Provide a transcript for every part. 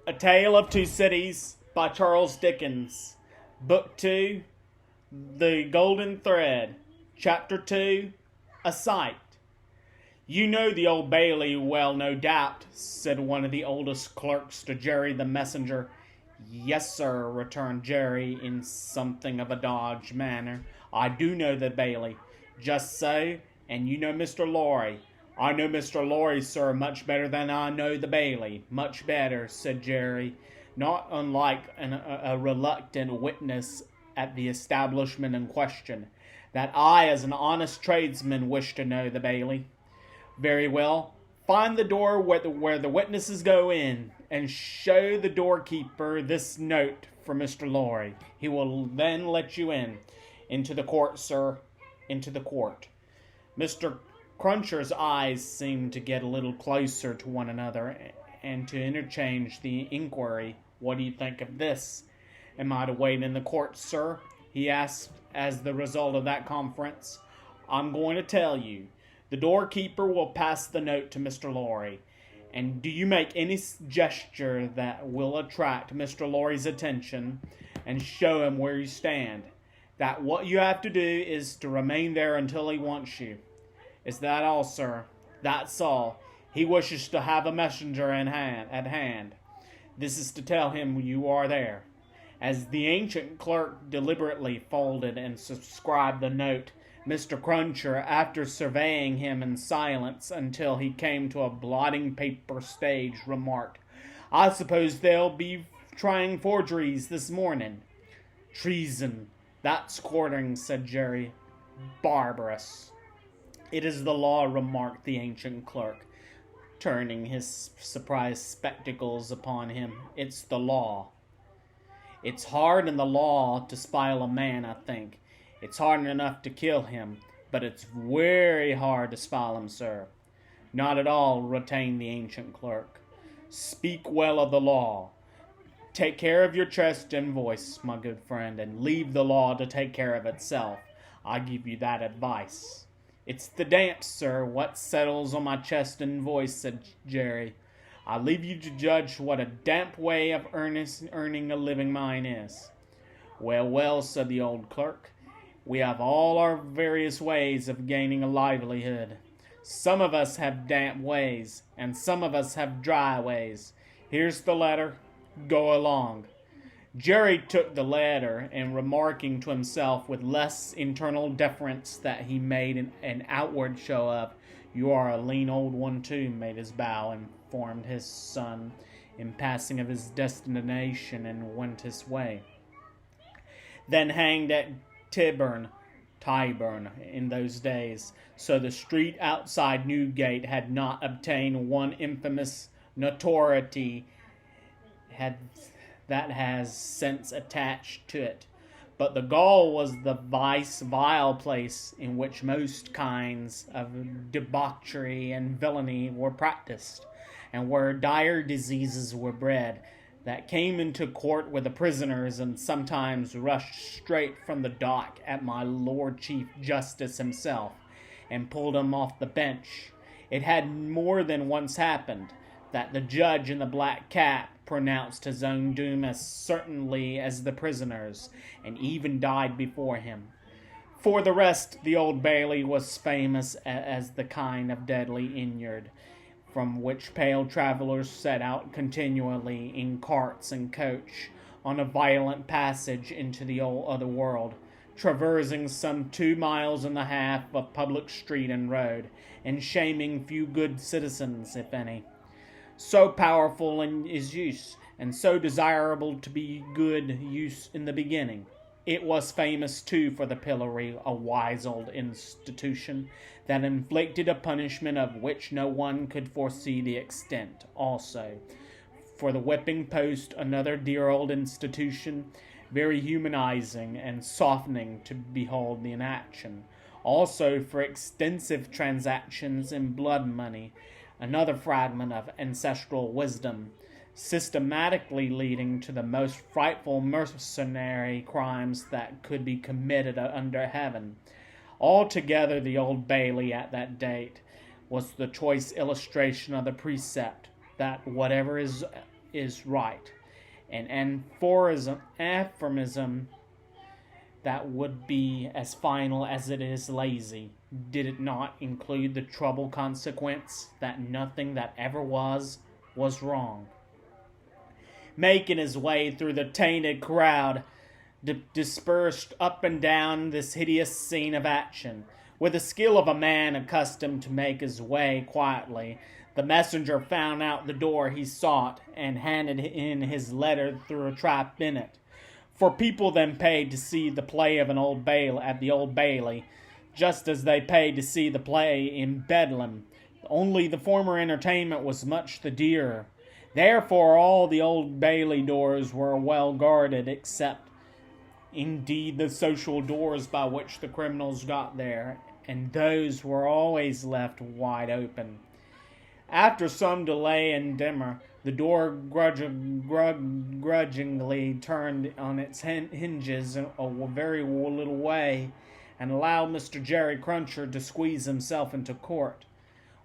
A Tale of Two Cities by Charles Dickens. Book 2, The Golden Thread. Chapter 2, A Sight. "You know the Old Bailey well, no doubt," said one of the oldest clerks to Jerry the messenger. "Yes, sir," returned Jerry in something of a dogged manner. "I do know the Bailey." "Just so, and you know Mr. Lorry." "I know Mr. Lorry, sir, much better than I know the Bailey." "Much better," said Jerry, not unlike a reluctant witness at the establishment in question, "that I, as an honest tradesman, wish to know the Bailey." "Very well. Find the door where the witnesses go in, and show the doorkeeper this note for Mr. Lorry. He will then let you in. Into the court, sir, into the court." Mr. Cruncher's eyes seemed to get a little closer to one another, and to interchange the inquiry, "What do you think of this?" "Am I to wait in the court, sir?" he asked as the result of that conference. "I'm going to tell you. The doorkeeper will pass the note to Mr. Lorry, and do you make any gesture that will attract Mr. Lorry's attention and show him where you stand. That what you have to do is to remain there until he wants you." "Is that all, sir?" "That's all. He wishes to have a messenger at hand. This is to tell him you are there." As the ancient clerk deliberately folded and subscribed the note, Mr. Cruncher, after surveying him in silence until he came to a blotting paper stage, remarked, "I suppose they'll be trying forgeries this morning." "Treason. That's courting," said Jerry. "Barbarous." "It is the law," remarked the ancient clerk, turning his surprised spectacles upon him. "It's the law." "It's hard in the law to spile a man, I think. It's hard enough to kill him, but it's very hard to spile him, sir." "Not at all," retained the ancient clerk. "Speak well of the law. Take care of your chest and voice, my good friend, and leave the law to take care of itself. I give you that advice." "It's the damp, sir, what settles on my chest and voice," said Jerry. "I leave you to judge what a damp way of earning a living mine is." "Well, well," said the old clerk, "we have all our various ways of gaining a livelihood. Some of us have damp ways, and some of us have dry ways. Here's the letter. Go along." Jerry took the letter, and remarking to himself with less internal deference that he made an outward show of, "You are a lean old one too," made his bow, informed his son in passing of his destination, and went his way. Then hanged at Tyburn in those days, so the street outside Newgate had not obtained one infamous notoriety that has since attached to it. But the Gaol was the vile place in which most kinds of debauchery and villainy were practiced, and where dire diseases were bred, that came into court with the prisoners, and sometimes rushed straight from the dock at my Lord Chief Justice himself, and pulled him off the bench. It had more than once happened that the judge in the black cap pronounced his own doom as certainly as the prisoners, and even died before him. For the rest, the Old Bailey was famous as the kind of deadly inyard, from which pale travellers set out continually in carts and coach, on a violent passage into the other world, traversing some 2.5 miles of public street and road, and shaming few good citizens, if any. So powerful is use, and so desirable to be good use in the beginning. It was famous, too, for the pillory, a wise old institution, that inflicted a punishment of which no one could foresee the extent. Also, for the whipping post, another dear old institution, very humanizing and softening to behold the inaction. Also, for extensive transactions in blood money, another fragment of ancestral wisdom, systematically leading to the most frightful mercenary crimes that could be committed under heaven. Altogether, the Old Bailey at that date was the choice illustration of the precept that whatever is is right. An aphorism that would be as final as it is lazy. Did it not include the trouble consequence that nothing that ever was wrong? Making his way through the tainted crowd, dispersed up and down this hideous scene of action, with the skill of a man accustomed to make his way quietly, the messenger found out the door he sought and handed in his letter through a trap in it. For people then paid to see the play of at the Old Bailey, just as they paid to see the play in Bedlam. Only the former entertainment was much the dearer. Therefore all the Old Bailey doors were well guarded, except indeed the social doors by which the criminals got there, and those were always left wide open. After some delay and demur, the door grudgingly turned on its hinges a very little way, and allowed Mr. Jerry Cruncher to squeeze himself into court.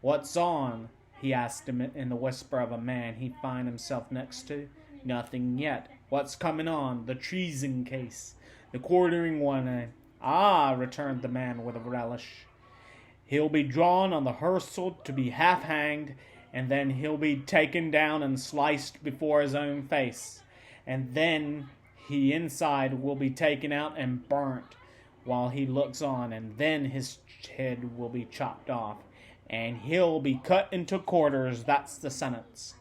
"What's on?" he asked him in the whisper of a man he'd find himself next to. "Nothing yet." "What's coming on?" "The treason case. The quartering one." "Ah," returned the man with a relish. "He'll be drawn on the hearsel to be half hanged, and then he'll be taken down and sliced before his own face, and then he inside will be taken out and burnt while he looks on, and then his head will be chopped off, and he'll be cut into quarters. That's the sentence.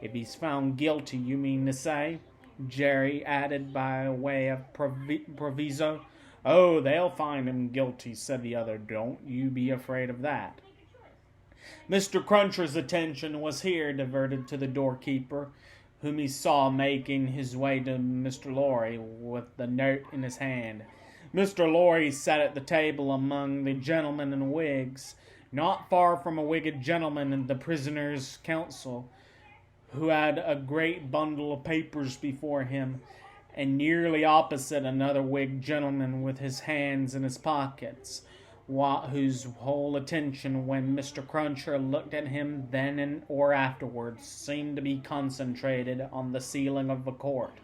If he's found guilty, you mean to say?" Jerry added by way of proviso. "Oh, they'll find him guilty," said the other. "Don't you be afraid of that." Mr. Cruncher's attention was here diverted to the doorkeeper, whom he saw making his way to Mr. Lorry with the note in his hand. Mr. Lorry sat at the table among the gentlemen in wigs, not far from a wigged gentleman in the prisoner's counsel, who had a great bundle of papers before him, and nearly opposite another wigged gentleman with his hands in his pockets, whose whole attention, when Mr. Cruncher looked at him then or afterwards, seemed to be concentrated on the ceiling of the court.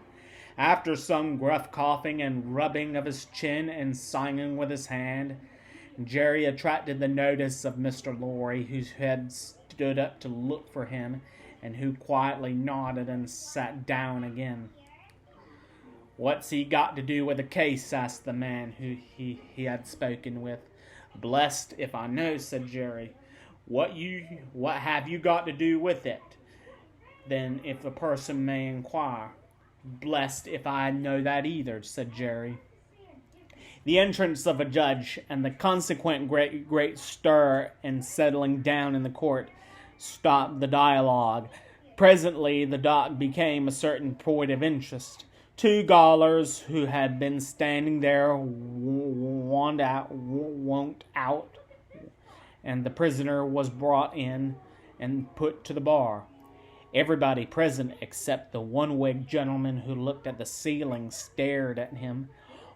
After some gruff coughing and rubbing of his chin and signing with his hand, Jerry attracted the notice of Mr. Lorry, who had stood up to look for him, and who quietly nodded and sat down again. "What's he got to do with the case?" asked the man who he had spoken with. "Blessed if I know," said Jerry. What have you got to do with it, then, if the person may inquire?" "Blessed if I know that either," said Jerry. The entrance of a judge and the consequent great stir and settling down in the court stopped the dialogue. Presently the dock became a certain point of interest. Two gaolers who had been standing there went out, and the prisoner was brought in and put to the bar. Everybody present, except the one-wigged gentleman who looked at the ceiling, stared at him.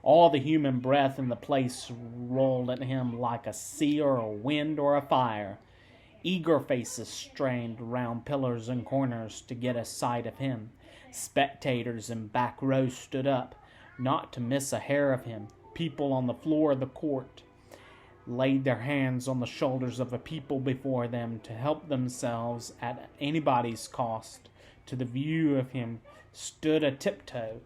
All the human breath in the place rolled at him like a sea or a wind or a fire. Eager faces strained round pillars and corners to get a sight of him. Spectators in back rows stood up, not to miss a hair of him. People on the floor of the court laid their hands on the shoulders of the people before them to help themselves at anybody's cost to the view of him, stood a tiptoe,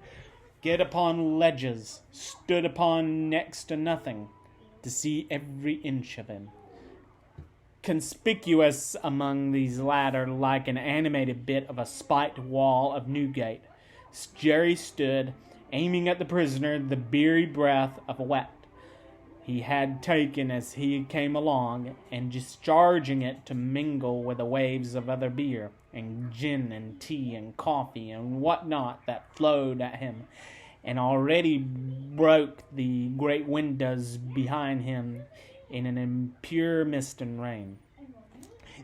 get upon ledges, stood upon next to nothing, to see every inch of him. Conspicuous among these latter, like an animated bit of a spiked wall of Newgate, Jerry stood, aiming at the prisoner the beery breath of wet he had taken as he came along, and discharging it to mingle with the waves of other beer, and gin, and tea, and coffee, and what not that flowed at him, and already broke the great windows behind him in an impure mist and rain.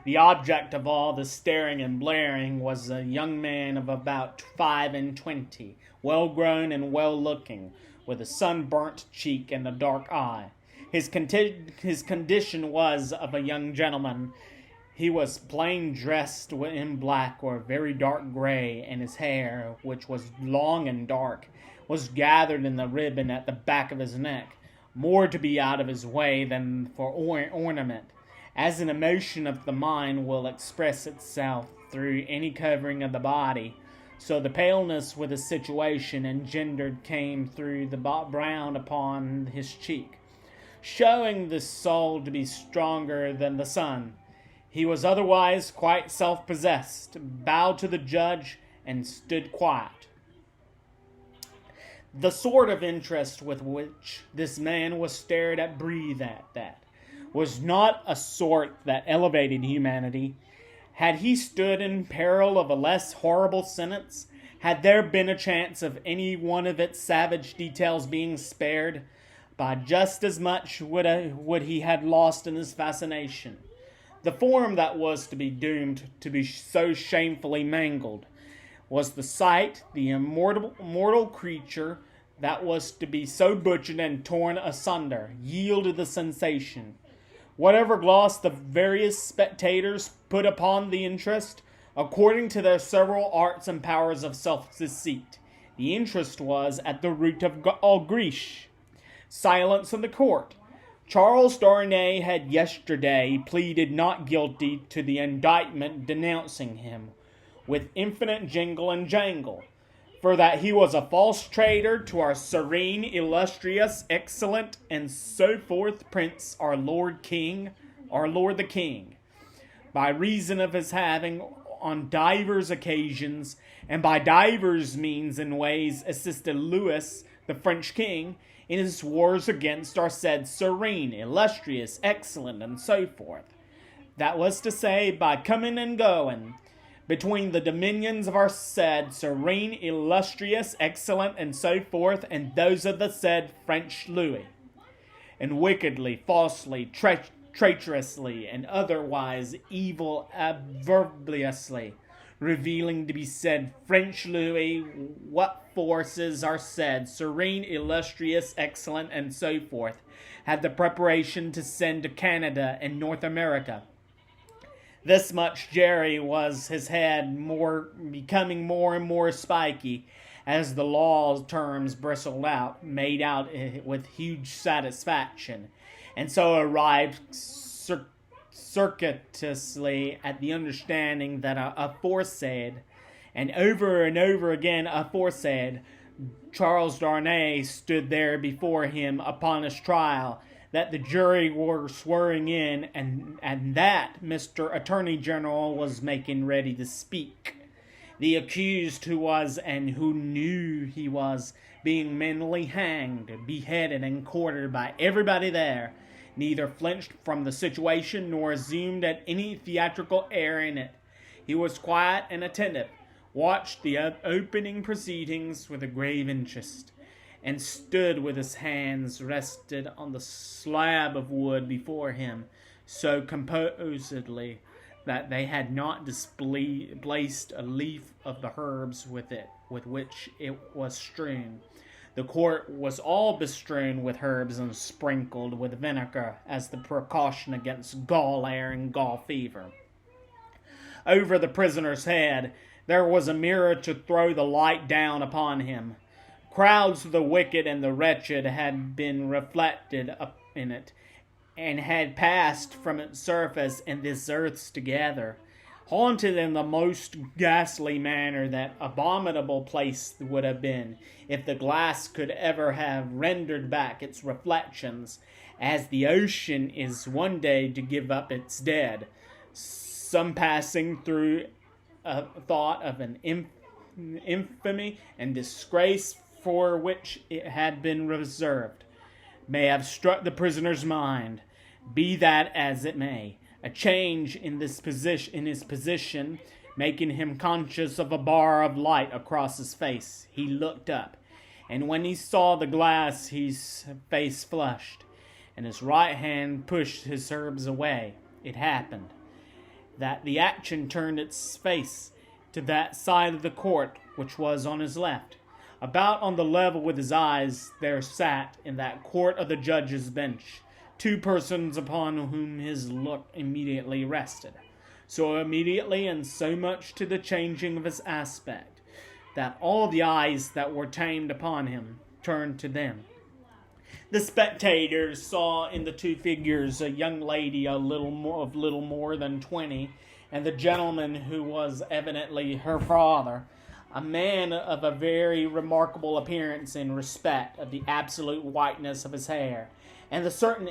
The object of all the staring and blaring was a young man of about 25, well-grown and well-looking, with a sunburnt cheek and a dark eye. His condition was of a young gentleman. He was plain dressed in black or very dark gray, and his hair, which was long and dark, was gathered in the ribbon at the back of his neck, more to be out of his way than for ornament, as an emotion of the mind will express itself through any covering of the body. So the paleness with the situation engendered came through the brown upon his cheek, showing the soul to be stronger than the sun. He was otherwise quite self-possessed, bowed to the judge, and stood quiet. The sort of interest with which this man was stared at breathed at that was not a sort that elevated humanity. Had he stood in peril of a less horrible sentence, had there been a chance of any one of its savage details being spared, by just as much would he had lost in his fascination. The form that was to be doomed to be so shamefully mangled was the sight, the immortal creature that was to be so butchered and torn asunder, yielded the sensation. Whatever gloss the various spectators put upon the interest, according to their several arts and powers of self-deceit, the interest was at the root of all grief. Silence in the court. Charles Darnay had yesterday pleaded not guilty to the indictment denouncing him, with infinite jingle and jangle, for that he was a false traitor to our serene, illustrious, excellent, and so forth Prince, our Lord the King, by reason of his having, on divers occasions, and by divers means and ways, assisted Louis, the French king, in his wars against our said serene, illustrious, excellent, and so forth. That was to say, by coming and going between the dominions of our said serene, illustrious, excellent, and so forth, and those of the said French Louis, and wickedly, falsely, traitorously, and otherwise evil adverbiously, revealing to be said French Louis what forces are said serene, illustrious, excellent, and so forth, had the preparation to send to Canada and North America. This much Jerry was his head becoming more and more spiky as the law terms bristled out, made out with huge satisfaction, and so arrived circuitously at the understanding that aforesaid, and over again aforesaid, Charles Darnay stood there before him upon his trial, that the jury were swearing in, and that Mr. Attorney General was making ready to speak. The accused who was, and who knew he was, being mentally hanged, beheaded, and quartered by everybody there, neither flinched from the situation nor assumed at any theatrical air in it. He was quiet and attentive, watched the opening proceedings with a grave interest, and stood with his hands rested on the slab of wood before him, so composedly that they had not displaced a leaf of the herbs with which it was strewn. The court was all bestrewn with herbs and sprinkled with vinegar as the precaution against gall air and gall fever. Over the prisoner's head there was a mirror to throw the light down upon him. Crowds of the wicked and the wretched had been reflected up in it, and had passed from its surface and this earth's together, haunted in the most ghastly manner that abominable place would have been, if the glass could ever have rendered back its reflections, as the ocean is one day to give up its dead. Some passing through a thought of an infamy and disgrace for which it had been reserved, may have struck the prisoner's mind. Be that as it may, a change in his position, making him conscious of a bar of light across his face. He looked up, and when he saw the glass, his face flushed, and his right hand pushed his herbs away. It happened that the action turned its face to that side of the court which was on his left. About on the level with his eyes there sat, in that court of the judge's bench, two persons upon whom his look immediately rested. so immediately and so much to the changing of his aspect, that all the eyes that were tamed upon him turned to them. The spectators saw in the two figures a young lady of little more than 20, and the gentleman who was evidently her father, a man of a very remarkable appearance in respect of the absolute whiteness of his hair, and the certain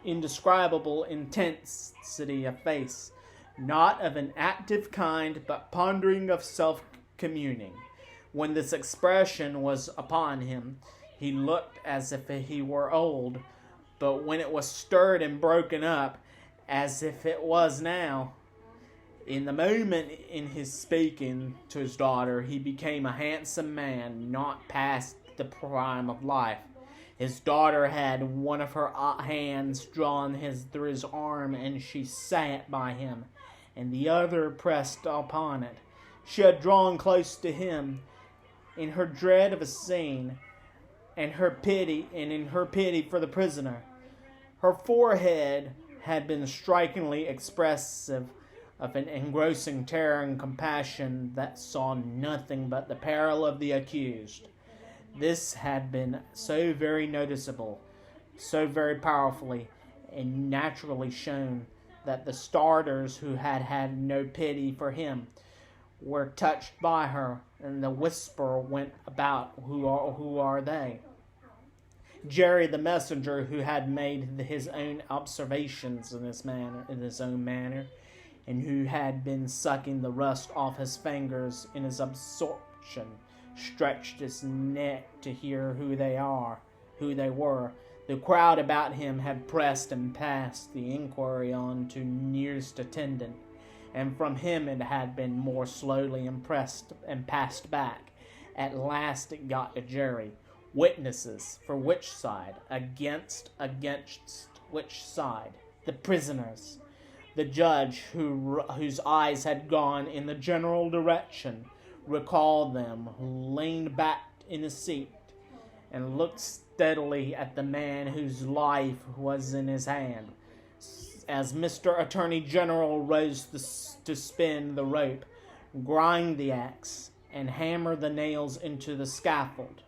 indescribable intensity of face, not of an active kind, but pondering of self-communing. When this expression was upon him, he looked as if he were old, but when it was stirred and broken up, as if it was now. In the moment in his speaking to his daughter, he became a handsome man, not past the prime of life. His daughter had one of her hands drawn through his arm, and she sat by him, and the other pressed upon it. She had drawn close to him in her dread of a scene, and in her pity for the prisoner. Her forehead had been strikingly expressive of an engrossing terror and compassion that saw nothing but the peril of the accused. This had been so very noticeable, so very powerfully and naturally shown, that the starters, who had had no pity for him, were touched by her, and the whisper went about, who are they? Jerry, the messenger, who had made his own observations in his own manner, and who had been sucking the rust off his fingers in his absorption, stretched his neck to hear who they were. The crowd about him had pressed and passed the inquiry on to nearest attendant, and from him it had been more slowly impressed and passed back. At last it got to Jerry. Witnesses for which side? Against which side? The prisoners. The judge, whose eyes had gone in the general direction, recalled them, leaned back in his seat, and looked steadily at the man whose life was in his hand. As Mr. Attorney General rose to spin the rope, grind the axe, and hammer the nails into the scaffold,